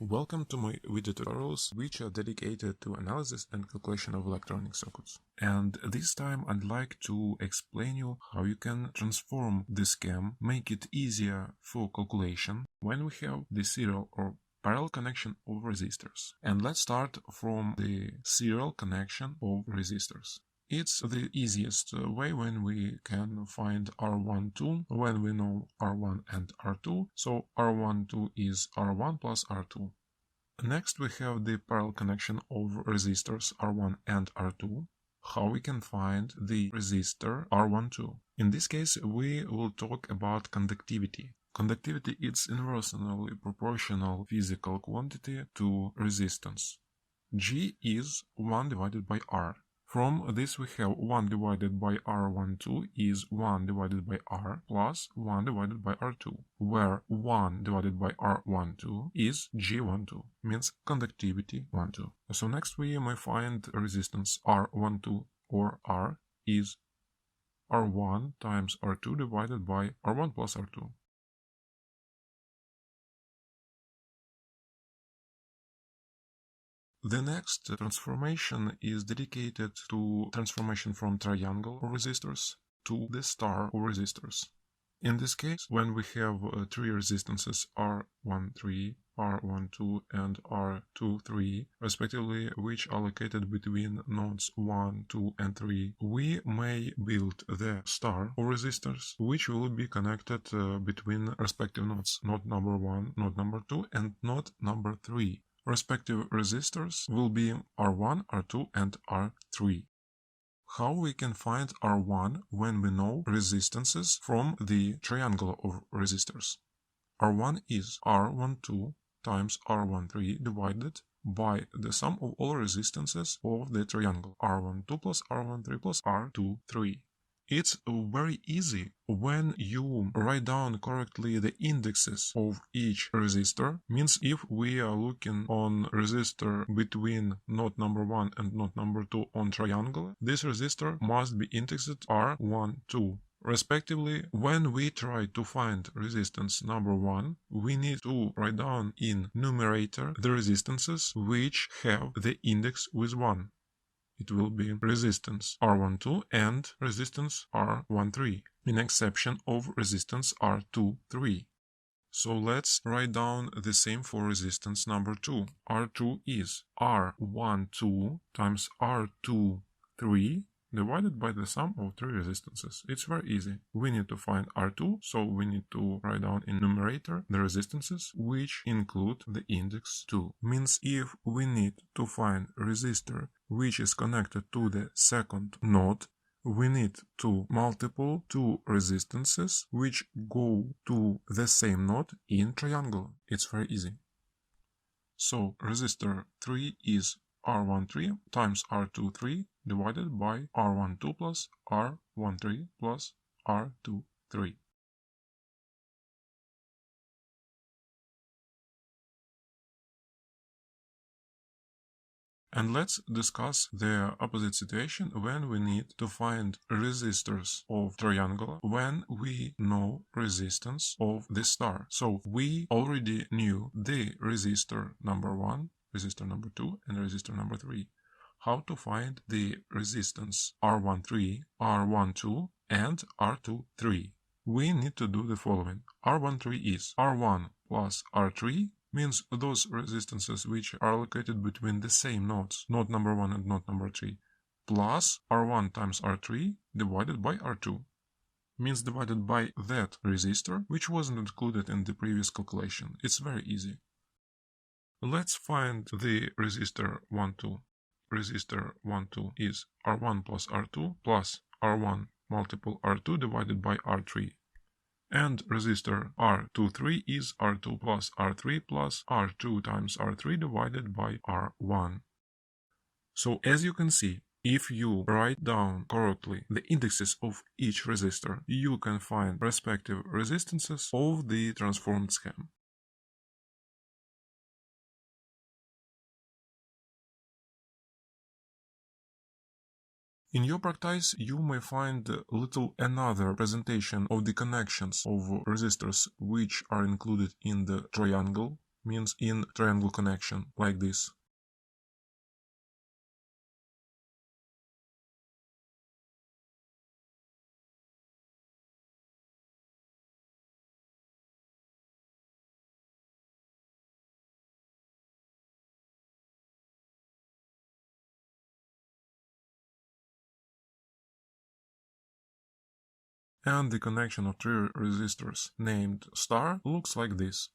Welcome to my video tutorials, which are dedicated to analysis and calculation of electronic circuits. And this time I'd like to explain you how you can transform the scheme, make it easier for calculation when we have the serial or parallel connection of resistors. And let's start from the serial connection of resistors. It's the easiest way when we can find R12 when we know R1 and R2. So R12 is R1 plus R2. Next we have the parallel connection of resistors R1 and R2. How we can find the resistor R12. In this case we will talk about conductivity. Conductivity is inversely proportional physical quantity to resistance. G is 1 divided by R. From this we have 1 divided by R12 is 1 divided by R plus 1 divided by R2, where 1 divided by R12 is G12, means conductivity 12. So next we may find resistance R12, or R is R1 times R2 divided by R1 plus R2. The next transformation is dedicated to transformation from triangle of resistors to the star of resistors. In this case, when we have three resistances R13, R12 and R23, respectively, which are located between nodes 1, 2 and 3, we may build the star of resistors, which will be connected between respective nodes, node number 1, node number 2 and node number 3. Respective resistors will be R1, R2 and R3. How we can find R1 when we know resistances from the triangle of resistors? R1 is R12 times R13 divided by the sum of all resistances of the triangle R12 plus R13 plus R23. It's very easy when you write down correctly the indexes of each resistor. Means if we are looking on resistor between node number 1 and node number 2 on triangle, this resistor must be indexed R12. Respectively, when we try to find resistance number 1, we need to write down in numerator the resistances which have the index with 1. It will be resistance R12 and resistance R13, in exception of resistance R23. So let's write down the same for resistance number 2. R2 is R12 times R23 divided by the sum of three resistances. It's very easy. We need to find R2, so we need to write down in numerator the resistances which include the index 2. Means if we need to find resistor which is connected to the second node, we need to multiply two resistances which go to the same node in triangle. It's very easy. So resistor 3 is R13 times R23 divided by R12 plus R13 plus R23. And let's discuss the opposite situation when we need to find resistors of triangle when we know resistance of the star. So we already knew the resistor number 1, resistor number 2 and resistor number 3. How to find the resistance R13, R12 and R23? We need to do the following. R13 is R1 plus R3, means those resistances which are located between the same nodes, node number 1 and node number 3, plus R1 times R3 divided by R2, means divided by that resistor which wasn't included in the previous calculation. It's very easy. Let's find the resistor 12. Resistor 12 is R1 plus R2 plus R1 multiple R2 divided by R3. And resistor R23 is R2 plus R3 plus R2 times R3 divided by R1. So as you can see, if you write down correctly the indexes of each resistor, you can find respective resistances of the transformed scheme. In your practice, you may find another presentation of the connections of resistors which are included in the triangle means in triangle connection, like this. And the connection of three resistors named star looks like this.